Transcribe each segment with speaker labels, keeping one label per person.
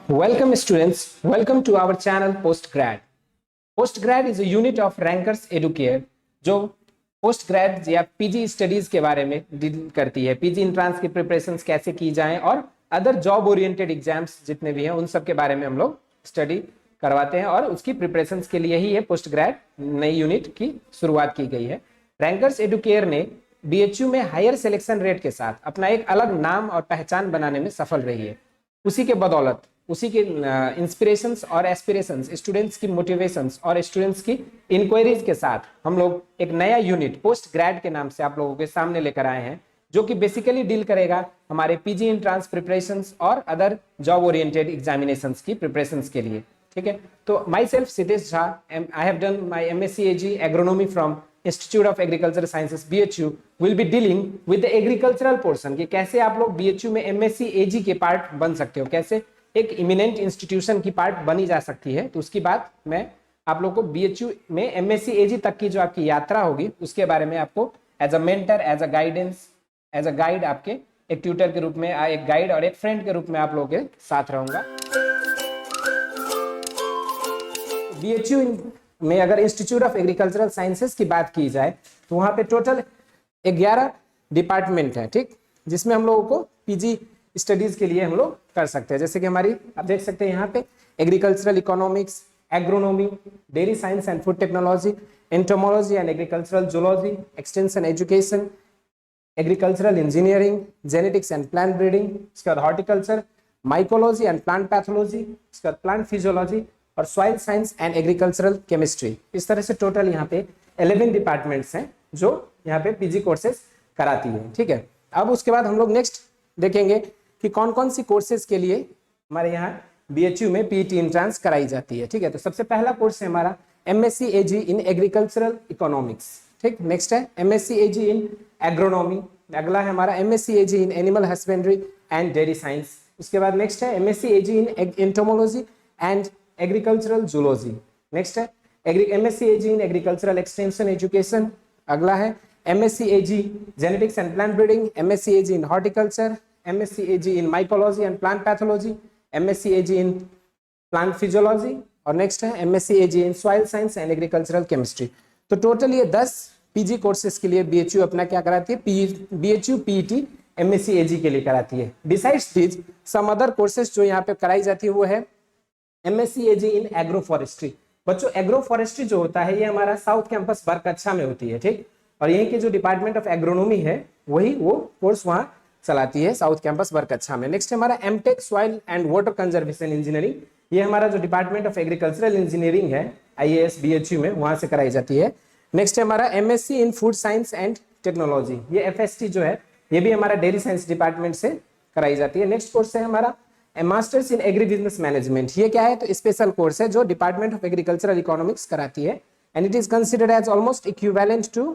Speaker 1: Welcome students, welcome to our channel Postgrad. Postgrad is a unit of Rankers Educare जो post grade या PG studies के बारे में deal करती है। पीजी इंट्रांस की प्रिपरेशंस कैसे की जाएं और अदर जॉब ओरिएंटेड एग्जाम्स जितने भी हैं उन सब के बारे में हम लोग स्टडी करवाते हैं और उसकी प्रिपरेशंस के लिए ही ये पोस्ट ग्रेड नई यूनिट की शुरुआत की गई है। रैंकर्स एडुकेयर ने बीएचयू में हायर सिलेक्शन रेट के साथ अपना एक अलग नाम और पहचान बनाने में सफल रही है। उसी के बदौलत उसी के इंस्पिरेशंस और एस्पिरेशंस, स्टूडेंट्स की मोटिवेशंस और स्टूडेंट्स की इंक्वायरीज के साथ हम लोग एक नया यूनिट पोस्ट ग्रेड के नाम से आप लोगों के सामने लेकर आए हैं, जो कि बेसिकली डील करेगा हमारे पीजी एंट्रेंस प्रिपरेशंस और अदर जॉब ओरिएंटेड एग्जामिनेशंस की प्रिपरेशंस के लिए। ठीक है, तो my self Siddhesh Jha, I have done my MSc AG agronomy from institute of agriculture sciences BHU will be dealing with the agricultural portion कि कैसे आप लोग BHU में MSc AG के पार्ट बन सकते हो, कैसे एक इमिनेंट इंस्टीट्यूशन की पार्ट बनी जा सकती है। तो उसकी बात मैं आप लोगों को BHU में MSc AG तक की जो आपकी यात्रा होगी उसके बारे में आपको as a mentor, as a guidance, as a guide, आपके एक ट्यूटर के रूप में, एक गाइड और एक फ्रेंड के रूप में आप लोगों के साथ रहूंगा। BHU में अगर इंस्टीट्यूट ऑफ एग्रीकल्चरल साइंसेस की बात की जाए तो वहां पे टोटल 11 डिपार्टमेंट है, ठीक, जिसमें हम लोगों को पीजी स्टडीज के लिए हम लोग कर सकते हैं। जैसे कि हमारी आप देख सकते हैं यहाँ पे agricultural economics, agronomy, dairy science and food technology, entomology and agricultural zoology, extension education, agricultural engineering, genetics and plant breeding, उसके बाद horticulture, mycology and plant pathology, उसके बाद प्लांट फिजियोलॉजी और soil science and agricultural chemistry. इस तरह से total यहाँ पे 11 डिपार्टमेंट्स हैं जो यहाँ पे पीजी कोर्सेज कराती है। ठीक है, अब उसके बाद हम लोग नेक्स्ट देखेंगे कि कौन कौन सी कोर्सेज के लिए हमारे यहाँ BHU में PET एंट्रेंस कराई जाती है। ठीक है, तो सबसे पहला कोर्स है हमारा MSc AG in agricultural economics. ठीक, नेक्स्ट है MSc AG इन एग्रोनॉमी, अगला है हमारा MSc AG in animal husbandry and dairy science. उसके बाद नेक्स्ट है MSc AG in entomology and agricultural zoology. Next है MSc AG in agricultural extension education, अगला है MSc AG genetics and plant breeding, MSc AG in horticulture, MSc AG in mycology and plant pathology, MSc AG in plant physiology और next है MSc AG in soil science and agricultural chemistry। तो total ये 10 PG courses के लिए BHU अपना क्या कराती है, BHU PET MSc AG के लिए कराती है। Decides this some other courses जो यहाँ पे कराई जाती है वो है MSc AG in agro forestry. बच्चों एग्रो फॉरेस्ट्री जो होता है ये हमारा साउथ कैंपस बरकच्छा में होती है, ठीक, और यहीं के जो डिपार्टमेंट ऑफ एग्रोनॉमी है वही वो कोर्स वहाँ चलाती है साउथ कैंपस बरकच्छा में। नेक्स्ट हमारा MTech soil and water conservation engineering, ये हमारा जो डिपार्टमेंट ऑफ एग्रीकल्चरल इंजीनियरिंग है IAS BHU में वहां से कराई जाती है। नेक्स्ट है हमारा MSc in food science and technology, ये FST जो है ये भी हमारा डेयरी साइंस डिपार्टमेंट से कराई जाती है। नेक्स्ट कोर्स है हमारा masters in agri business management, ये क्या है तो स्पेशल कोर्स है जो डिपार्टमेंट ऑफ एग्रीकल्चरल इकोनॉमिक्स कराती है and it is considered as almost equivalent to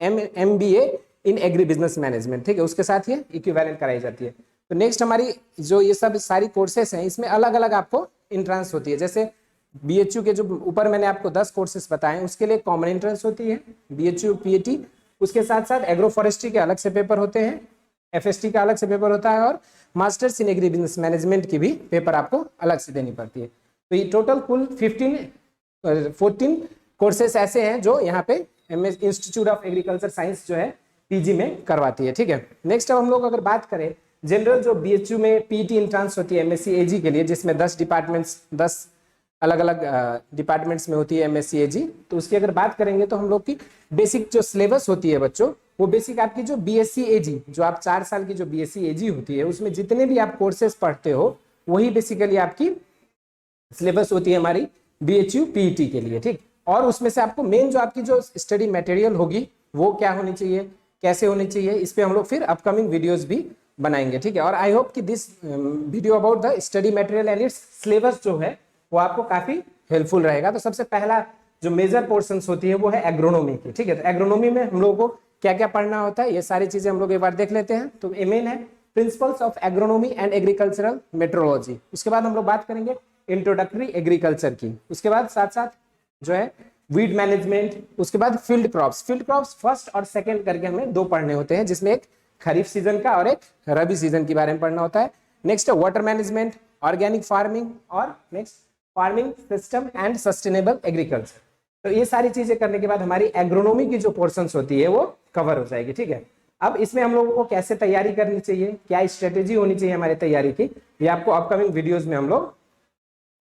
Speaker 1: MBA in agri business management. ठीक है, उसके साथ ये इक्विवेलेंट कराई जाती है। तो नेक्स्ट हमारी जो ये सब सारी कोर्सेस हैं इसमें अलग अलग आपको एंट्रेंस होती है। जैसे BHU के जो ऊपर मैंने आपको 10 कोर्सेस बताए उसके लिए कॉमन एंट्रेंस होती है BHU PET, उसके साथ साथ एग्रो फॉरेस्ट्री के अलग से पेपर होते हैं, FST का अलग से पेपर होता है और masters in agri business management की भी पेपर आपको अलग से देनी पड़ती है। तो ये टोटल कुल 14 कोर्सेस ऐसे हैं जो यहाँ पे इंस्टीट्यूट ऑफ एग्रीकल्चर साइंस जो है पीजी में करवाती है। ठीक है, नेक्स्ट अब हम लोग अगर बात करें जनरल जो BHU में PET एंट्रेंस होती है MSc AG के लिए, जिसमें 10 अलग अलग डिपार्टमेंट्स में होती है MSc AG, तो उसकी अगर बात करेंगे तो हम लोग की बेसिक जो सिलेबस होती है बच्चों वो बेसिक आपकी जो BSc AG जो आप 4 साल की जो BSc AG होती है उसमें जितने भी आप कोर्सेज पढ़ते हो वही बेसिकली आपकी सिलेबस होती है हमारी BHU PET के लिए। ठीक, और उसमें से आपको मेन जो आपकी जो स्टडी मटेरियल होगी वो क्या होनी चाहिए, कैसे होनी चाहिए, इस पे हम लोग फिर अपकमिंग वीडियोस भी बनाएंगे। ठीक है, और आई होप कि this video about the study material and it's syllabus जो है वो आपको काफी हेल्पफुल रहेगा। तो सबसे पहला जो मेजर पोर्शंस होती है वो है एग्रोनॉमी की। ठीक है, तो एग्रोनॉमी में हम लोगों को क्या क्या पढ़ना होता है ये सारी चीजें हम लोग एक बार देख लेते हैं। तो मेन है principles of agronomy and agricultural metrology, उसके बाद हम लोग बात करेंगे इंट्रोडक्टरी एग्रीकल्चर की, उसके बाद साथ साथ जो है वीड मैनेजमेंट, उसके बाद फील्ड क्रॉप्स फर्स्ट और सेकंड करके हमें 2 पढ़ने होते हैं, जिसमें एक खरीफ सीजन का और एक रबी सीजन के बारे में पढ़ना होता है। नेक्स्ट है वाटर मैनेजमेंट, ऑर्गेनिक फार्मिंग और next farming system and sustainable agriculture. तो ये सारी चीजें करने के बाद हमारी एग्रोनॉमी की जो पोर्शंस होती है वो कवर हो जाएगी, ठीक है। अब इसमें हम लोगों को कैसे तैयारी करनी चाहिए, क्या स्ट्रेटेजी होनी चाहिए हमारी तैयारी की, ये आपको अपकमिंग वीडियोस में हम लोग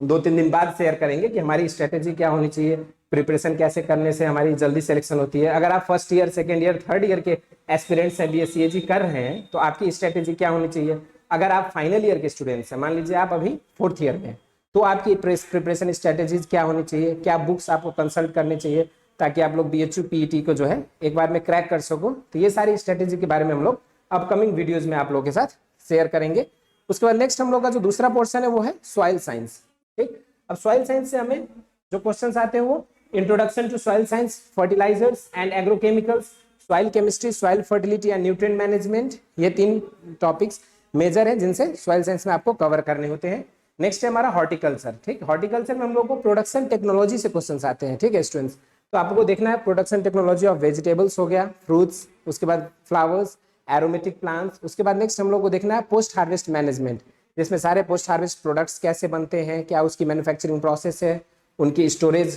Speaker 1: 2-3 दिन बाद शेयर करेंगे कि हमारी स्ट्रेटेजी क्या होनी चाहिए, प्रिपरेशन कैसे करने से हमारी जल्दी सिलेक्शन होती है। अगर आप first year, second year, third year के एस्पिरेंट्स हैं, BSc कर रहे हैं, तो आपकी स्ट्रेटेजी क्या होनी चाहिए। अगर आप फाइनल ईयर के स्टूडेंट्स हैं, मान लीजिए आप अभी 4th ईयर में, तो आपकी प्रिपरेशन स्ट्रेटेजीज क्या होनी चाहिए, क्या बुक्स आपको कंसल्ट करनी चाहिए ताकि आप लोग BHU PET को जो है एक बार में क्रैक कर सको। तो ये सारी स्ट्रेटेजी के बारे में हम लोग अपकमिंग वीडियोज में आप लोगों के साथ शेयर करेंगे। उसके बाद नेक्स्ट हम लोग का जो दूसरा पोर्शन है वो है सॉइल साइंस, ठीक। अब सॉइल साइंस से हमें जो क्वेश्चंस आते हैं वो introduction to soil science, fertilizers and agrochemicals, soil chemistry, soil fertility and nutrient management, ये 3 टॉपिक्स मेजर हैं जिनसे सॉइल साइंस में आपको कवर करने होते हैं। नेक्स्ट है हमारा हॉर्टिकल्चर, ठीक। हॉर्टिकल्चर में हम लोग को प्रोडक्शन टेक्नोलॉजी से क्वेश्चंस आते हैं, ठीक है स्टूडेंट्स। तो आपको देखना है प्रोडक्शन टेक्नोलॉजी ऑफ वेजिटेबल्स हो गया, फ्रूट्स, उसके बाद फ्लावर्स, एरोमेटिक प्लांट्स। उसके बाद नेक्स्ट हम लोग को देखना है पोस्ट हार्वेस्ट मैनेजमेंट, जिसमें सारे पोस्ट हार्वेस्ट प्रोडक्ट्स कैसे बनते हैं, क्या उसकी मैन्युफैक्चरिंग प्रोसेस है, उनकी स्टोरेज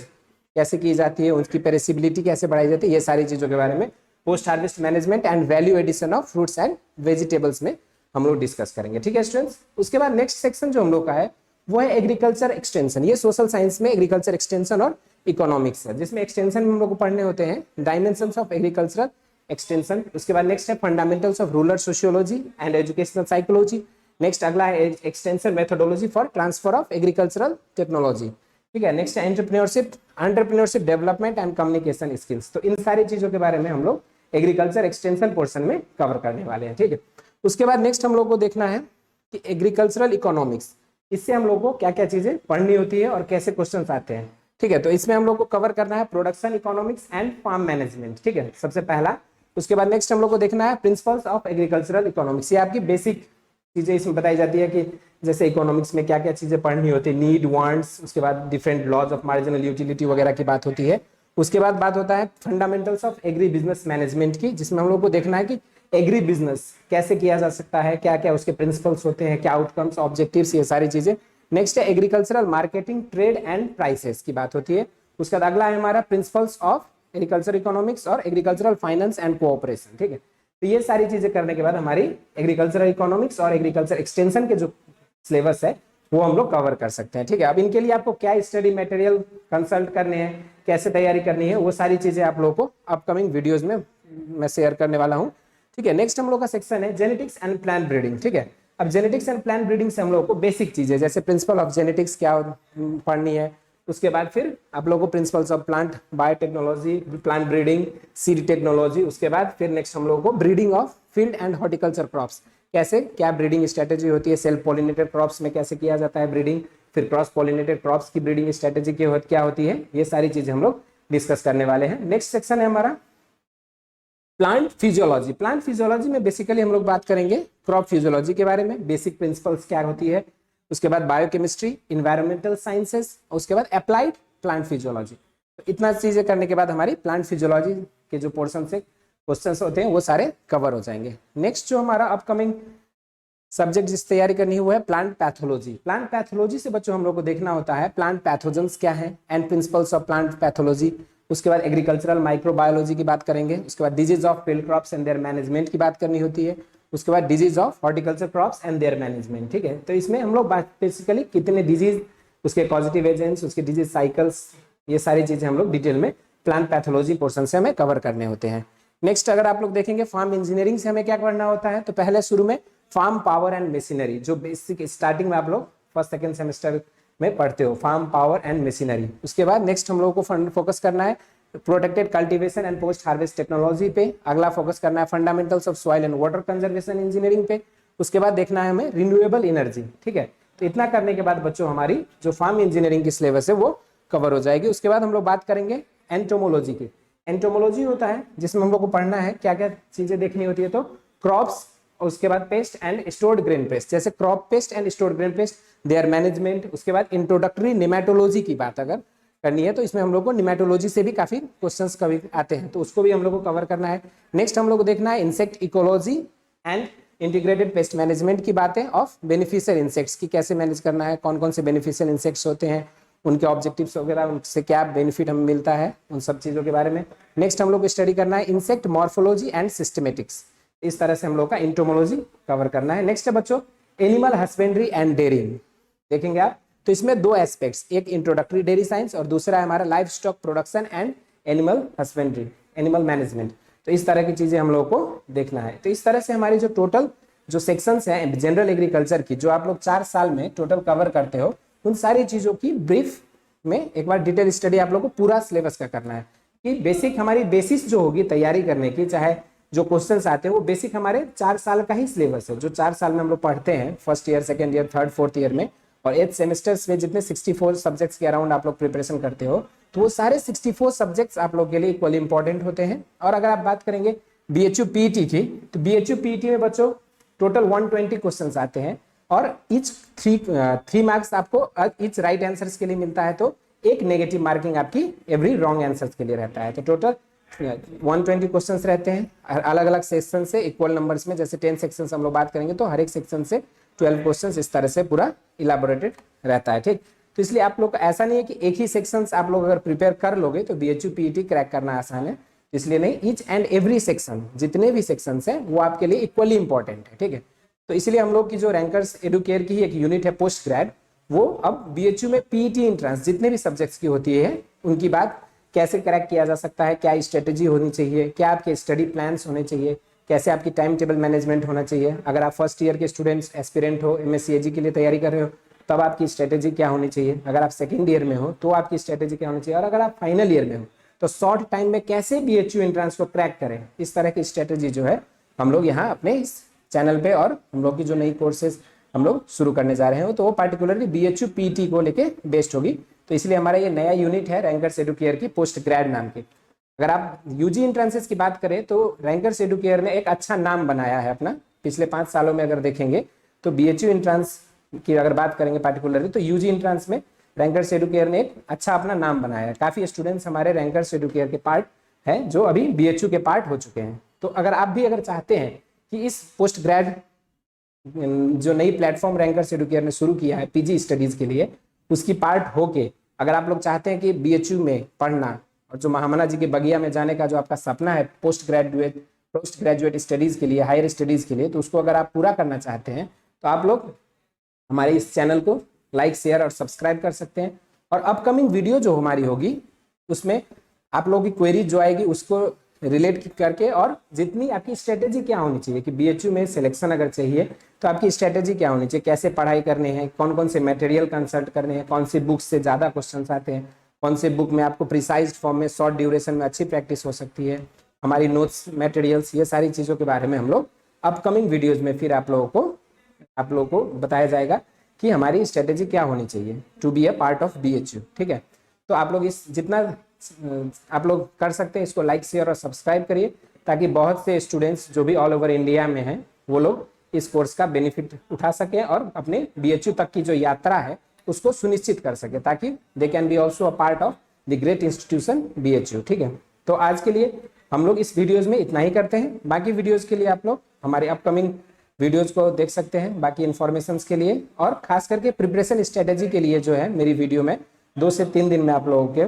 Speaker 1: कैसे की जाती है, उनकी पेरिसिबिलिटी कैसे बढ़ाई जाती है, ये सारी चीज़ों के बारे में post harvest management and value addition of fruits and vegetables में हम लोग डिस्कस करेंगे, ठीक है स्टूडेंट्स। उसके बाद नेक्स्ट सेक्शन जो हम लोग का है वो है एग्रीकल्चर एक्सटेंशन। ये सोशल साइंस में एग्रीकल्चर एक्सटेंशन और इकोनॉमिक्स है, जिसमें एक्सटेंशन में हम लोग को पढ़ने होते हैं डायमेंशंस ऑफ एग्रीकल्चरल एक्सटेंशन। उसके बाद नेक्स्ट है fundamentals of rural sociology and educational psychology. Next अगला है extension methodology for transfer of agricultural technology, ठीक है। नेक्स्ट है entrepreneurship development and communication skills. तो इन सारी चीजों के बारे में हम लोग एग्रीकल्चर एक्सटेंशन पोर्शन में कवर करने वाले हैं, ठीक है। उसके बाद नेक्स्ट हम लोग को देखना है कि एग्रीकल्चरल इकोनॉमिक्स, इससे हम लोग को क्या क्या चीजें पढ़नी होती है और कैसे क्वेश्चंस आते हैं, ठीक है। तो इसमें हम लोग को कवर करना है production economics and farm management, ठीक है, सबसे पहला। उसके बाद नेक्स्ट हम लोग को देखना है प्रिंसिपल्स ऑफ एग्रीकल्चरल इकोनॉमिक्स। ये आपकी बेसिक चीजें इसमें बताई जाती है कि जैसे इकोनॉमिक्स में क्या क्या चीजें पढ़नी होती है, नीड, वांट्स, उसके बाद different laws of marginal utility वगैरह की बात होती है। उसके बाद बात होता है fundamentals of agree business management की, जिसमें हम लोग को देखना है कि एग्री बिजनेस कैसे किया जा सकता है, क्या क्या उसके प्रिंसिपल्स होते हैं, क्या आउटकम्स, ऑब्जेक्टिव्स, ये सारी चीजें। नेक्स्ट है agricultural marketing, trade and prices की बात होती है। उसके बाद अगला है हमारा प्रिंसिपल्स ऑफ एग्रीकल्चर इकोनॉमिक्स और एग्रीकल्चरल फाइनेंस एंड कोऑपरेशन, ठीक है। तो ये सारी चीजें करने के बाद हमारी एग्रीकल्चरल इकोनॉमिक्स और एग्रीकल्चर एक्सटेंशन के जो सिलेबस है वो हम लोग कवर कर सकते हैं, ठीक है। अब इनके लिए आपको क्या स्टडी मटेरियल कंसल्ट करने हैं, कैसे तैयारी करनी है, वो सारी चीजें आप लोगों को अपकमिंग वीडियोज में मैं शेयर करने वाला हूँ, ठीक है। नेक्स्ट हम लोग का सेक्शन है जेनेटिक्स एंड प्लांट ब्रीडिंग, ठीक है। अब जेनेटिक्स एंड प्लांट ब्रीडिंग से हम लोग को बेसिक चीजें जैसे प्रिंसिपल ऑफ जेनेटिक्स क्या पढ़नी है, उसके बाद फिर आप लोगों को principles of plant biotechnology, plant breeding, seed technology, उसके बाद फिर नेक्स्ट हम लोगों को breeding of field and horticulture crops, कैसे क्या ब्रीडिंग स्ट्रेटेजी होती है, सेल्फ पॉलिनेटेड क्रॉप्स में कैसे किया जाता है ब्रीडिंग, फिर क्रॉस पॉलिनेटेड क्रॉप्स की ब्रीडिंग स्ट्रेटेजी क्या होती है, ये सारी चीजें हम लोग डिस्कस करने वाले हैं। नेक्स्ट सेक्शन है हमारा प्लांट फिजियोलॉजी। प्लांट फिजियोलॉजी में बेसिकली हम लोग बात करेंगे क्रॉप फिजियोलॉजी के बारे में, बेसिक प्रिंसिपल्स क्या होती है, उसके बाद बायोकेमिस्ट्री, इन्वायरमेंटल साइंसेस, उसके बाद अप्लाइड प्लांट फिजियोलॉजी। तो इतना चीजें करने के बाद हमारी प्लांट फिजियोलॉजी के जो पोर्शन से क्वेश्चंस होते हैं वो सारे कवर हो जाएंगे। नेक्स्ट जो हमारा अपकमिंग सब्जेक्ट जिस तैयारी करनी है वो है प्लांट पैथोलॉजी। प्लांट पैथोलॉजी से बच्चों हम लोग को देखना होता है प्लांट पैथोजेंस क्या है and principles of plant pathology. उसके बाद एग्रीकल्चरल माइक्रोबायोलॉजी की बात करेंगे, उसके बाद disease of field crops and there management की बात करनी होती है, उसके बाद disease of horticulture crops and there management, ठीक है। तो इसमें हम लोग बेसिकली कितने डिजीज, उसके पॉजिटिव एजेंट्स, उसके डिजीज साइकिल्स, ये सारी चीजें हम लोग डिटेल में प्लांट पैथोलॉजी पोर्शन से हमें कवर करने होते हैं। नेक्स्ट अगर आप लोग देखेंगे फार्म इंजीनियरिंग से हमें क्या करना होता है, तो पहले शुरू में फार्म पावर एंड मशीनरी, जो बेसिक स्टार्टिंग में आप लोग फर्स्ट सेकंड सेमेस्टर में पढ़ते हो, फार्म पावर एंड मशीनरी। उसके बाद नेक्स्ट हम लोगों को फोकस करना है protected cultivation and post harvest technology पे। अगला फोकस करना है fundamentals of soil and water conservation engineering पे। उसके बाद देखना है हमें रिन्यूएबल एनर्जी, ठीक है। तो इतना करने के बाद बच्चों हमारी जो फार्म इंजीनियरिंग की सिलेबस है वो कवर हो जाएगी। उसके बाद हम लोग बात करेंगे एंटोमोलॉजी की। एंटोमोलॉजी होता है जिसमें हम लोग को पढ़ना है क्या क्या चीजें देखनी होती है, तो क्रॉप्स, उसके बाद pest and stored grain pest, जैसे crop pest and stored grain pest, their management. उसके बाद इंट्रोडक्टरी निमेटोलॉजी की बात अगर करनी है तो इसमें हम लोग को निमेटोलॉजी से भी काफी क्वेश्चंस कभी आते हैं, तो उसको भी हम लोग को कवर करना है। नेक्स्ट हम लोग को देखना है insect ecology and integrated pest management की बातें ऑफ बेनिफिशियल इंसेक्ट्स की कैसे मैनेज करना है, कौन कौन से बेनिफिशियल इंसेक्ट्स होते हैं, उनके ऑब्जेक्टिव्स वगैरह, उनसे क्या बेनिफिट हमें मिलता है, उन सब चीज़ों के बारे में। नेक्स्ट हम लोग को स्टडी करना है इंसेक्ट मॉर्फोलॉजी एंड सिस्टमेटिक्स, इस तरह से हम लोग का इंटोमोलॉजी कवर करना है। नेक्स्ट है बच्चों एनिमल हस्बेंड्री एंड डेयरिंग, देखेंगे आप। तो इसमें दो एस्पेक्ट्स, एक इंट्रोडक्टरी डेयरी साइंस और दूसरा है हमारा life stock production and animal husbandry, animal management. तो इस तरह की चीज़ें हम लोग को देखना है। तो इस तरह से हमारी जो टोटल जो सेक्शंस हैं जनरल एग्रीकल्चर की, जो आप लोग 4 साल में टोटल कवर करते हो, उन सारी चीज़ों की ब्रीफ में एक बार डिटेल स्टडी आप लोग को पूरा सिलेबस का करना है कि बेसिक हमारी बेसिस जो होगी तैयारी करने की, चाहे जो क्वेश्चंस आते हैं वो बेसिक हमारे 4 साल का ही सिलेबस है, जो 4 साल में हम लोग पढ़ते हैं, first year, second year, third, fourth year में, और 8 सेमेस्टर्स में जितने 64 सब्जेक्ट्स के अराउंड आप लोग प्रिपरेशन करते हो, तो वो सारे 64 सब्जेक्ट्स आप लोग के लिए इक्वली इंपॉर्टेंट होते हैं। और अगर आप बात करेंगे BHU PET की, तो BHU PET में बच्चों टोटल 120 क्वेश्चंस आते हैं और ईच 3 मार्क्स आपको ईच राइट आंसर्स के लिए मिलता है, तो एक नेगेटिव मार्किंग आपकी एवरी रॉन्ग आंसर्स के लिए रहता है। तो टोटल 120 क्वेश्चंस रहते हैं अलग अलग सेक्शन से इक्वल नंबर्स में, जैसे 10 सेक्शन हम लोग बात करेंगे तो हर एक सेक्शन से 12 क्वेश्चंस इस तरह से पूरा इलाबोरेटेड रहता है, ठीक। तो इसलिए आप लोग ऐसा नहीं है कि एक ही सेक्शंस आप लोग अगर प्रिपेयर कर लोगे तो BHU PET क्रैक करना आसान है, इसलिए नहीं, ईच एंड एवरी सेक्शन, जितने भी सेक्शंस हैं वो आपके लिए इक्वली इंपॉर्टेंट है, ठीक है। तो इसलिए हम लोग की जो रैंकर्स एडुकेयर की ही एक यूनिट है पोस्ट ग्रेड, वो अब BHU में PET एंट्रेंस जितने भी सब्जेक्ट्स की होती है उनकी बात कैसे क्रैक किया जा सकता है, क्या स्ट्रेटेजी होनी चाहिए, क्या आपके स्टडी प्लान्स होने चाहिए, कैसे आपकी टाइम टेबल मैनेजमेंट होना चाहिए। अगर आप फर्स्ट ईयर के स्टूडेंट्स एस्पिरेंट हो, MSc AG के लिए तैयारी कर रहे हो, तब आपकी स्ट्रेटेजी क्या होनी चाहिए। अगर आप सेकेंड ईयर में हो तो आपकी स्ट्रेटेजी क्या होनी चाहिए, और अगर आप फाइनल ईयर में हो तो शॉर्ट टाइम में कैसे BHU एंट्रेंस को क्रैक करें, इस तरह की स्ट्रेटेजी जो है हम लोग यहाँ अपने इस चैनल पे, और हम लोग की जो नई कोर्सेज हम लोग शुरू करने जा रहे हैं तो वो पार्टिकुलरली BHU PET को लेके बेस्ड होगी। तो इसलिए हमारा ये नया यूनिट है रैंकर्स एडुकेयर की पोस्ट ग्रेड नाम की। अगर आप UG एंट्रेंसेस की बात करें तो रैंकर्स एडुकेयर ने एक अच्छा नाम बनाया है अपना, पिछले 5 सालों में अगर देखेंगे तो BHU एंट्रेंस की अगर बात करेंगे पार्टिकुलरली तो UG एंट्रेंस में रैंकर्स एडुकेयर ने एक अच्छा अपना नाम बनाया है। काफ़ी स्टूडेंट्स हमारे रैंकर्स एडुकेयर के पार्ट हैं जो अभी BHU के पार्ट हो चुके हैं। तो अगर आप भी अगर चाहते हैं कि इस पोस्ट ग्रेड जो नई प्लेटफॉर्म रैंकर्स एडुकेयर ने शुरू किया है PG स्टडीज़ के लिए, उसकी पार्ट होके अगर आप लोग चाहते हैं कि BHU में पढ़ना और जो महामना जी के बगिया में जाने का जो आपका सपना है पोस्ट ग्रेजुएट स्टडीज़ के लिए, हायर स्टडीज़ के लिए, तो उसको अगर आप पूरा करना चाहते हैं तो आप लोग हमारे इस चैनल को लाइक, शेयर और सब्सक्राइब कर सकते हैं। और अपकमिंग वीडियो जो हमारी होगी उसमें आप लोगों की क्वेरी जो आएगी उसको रिलेट करके, और जितनी आपकी स्ट्रेटेजी क्या होनी चाहिए कि BHU में सिलेक्शन अगर चाहिए तो आपकी स्ट्रेटेजी क्या होनी चाहिए, कैसे पढ़ाई करने हैं, कौन कौन से मटेरियल कंसल्ट करने हैं, कौन सी बुक से ज़्यादा क्वेश्चंस आते हैं, कौन से बुक में आपको प्रिसाइज फॉर्म में शॉर्ट ड्यूरेशन में अच्छी प्रैक्टिस हो सकती है, हमारी नोट्स मटेरियल्स, ये सारी चीज़ों के बारे में हम लोग अपकमिंग वीडियोज़ में फिर आप लोगों को बताया जाएगा कि हमारी स्ट्रेटेजी क्या होनी चाहिए to be a part of BHU, ठीक है। तो आप लोग इस जितना आप लोग कर सकते हैं इसको लाइक, शेयर और सब्सक्राइब करिए, ताकि बहुत से स्टूडेंट्स जो भी ऑल ओवर इंडिया में हैं वो लोग इस कोर्स का बेनिफिट उठा सकें और अपने BHU तक की जो यात्रा है उसको सुनिश्चित कर सके, ताकि they can be also a part of the great institution BHU, ठीक है। तो आज के लिए हम लोग इस वीडियोज़ में इतना ही करते हैं। बाकी वीडियोज़ के लिए आप लोग हमारे अपकमिंग वीडियोज़ को देख सकते हैं बाकी इन्फॉर्मेशंस के लिए, और खास करके प्रिपरेशन स्ट्रेटेजी के लिए जो है मेरी वीडियो में 2 से 3 दिन में आप लोगों के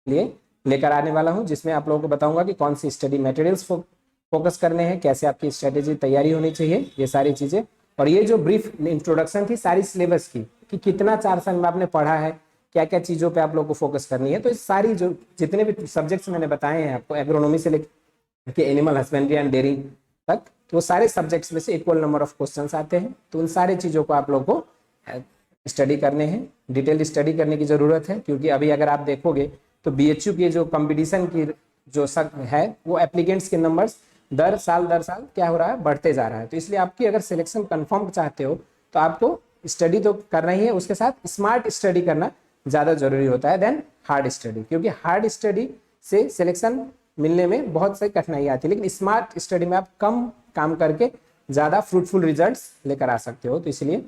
Speaker 1: लिए लेकर आने वाला हूं, जिसमें आप लोगों को बताऊंगा कि कौन सी स्टडी मटेरियल्स फोकस करने हैं, कैसे आपकी स्ट्रेटेजी तैयारी होनी चाहिए, ये सारी चीज़ें। और ये जो ब्रीफ इंट्रोडक्शन थी सारी सिलेबस की कि कितना 4 साल में आपने पढ़ा है, क्या क्या चीज़ों पे आप लोगों को फोकस करनी है, तो इस सारी जो जितने भी सब्जेक्ट्स मैंने बताए हैं आपको, एग्रोनॉमी से लेकर एनिमल हस्बेंड्री एंड डेयरिंग तक, तो वो सारे सब्जेक्ट्स में से इक्वल नंबर ऑफ क्वेश्चंस आते हैं। तो उन सारी चीज़ों को आप लोगों को स्टडी करने हैं, डिटेल स्टडी करने की ज़रूरत है, क्योंकि अभी अगर आप देखोगे तो BHU की जो कंपटीशन की जो है वो एप्लीकेंट्स के नंबर्स दर साल क्या हो रहा है, बढ़ते जा रहा है। तो इसलिए आपकी अगर सिलेक्शन कंफर्म चाहते हो तो आपको स्टडी तो करना ही है, उसके साथ स्मार्ट स्टडी करना ज़्यादा जरूरी होता है देन हार्ड स्टडी, क्योंकि हार्ड स्टडी से सिलेक्शन मिलने में बहुत सारी कठिनाई आती है, लेकिन स्मार्ट स्टडी में आप कम काम करके ज़्यादा फ्रूटफुल रिजल्ट्स लेकर आ सकते हो। तो इसलिए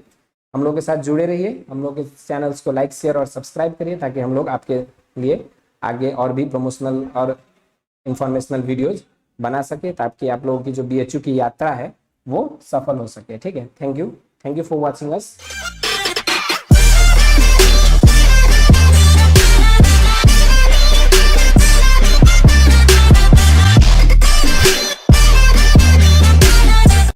Speaker 1: हम लोग के साथ जुड़े रहिए, हम लोग के चैनल्स को लाइक, शेयर और सब्सक्राइब करिए, ताकि हम लोग आपके लिए आगे और भी प्रमोशनल और इंफॉर्मेशनल वीडियोज बना सके, ताकि आप लोगों की जो BHU की यात्रा है वो सफल हो सके। ठीक है, thank you for watching us.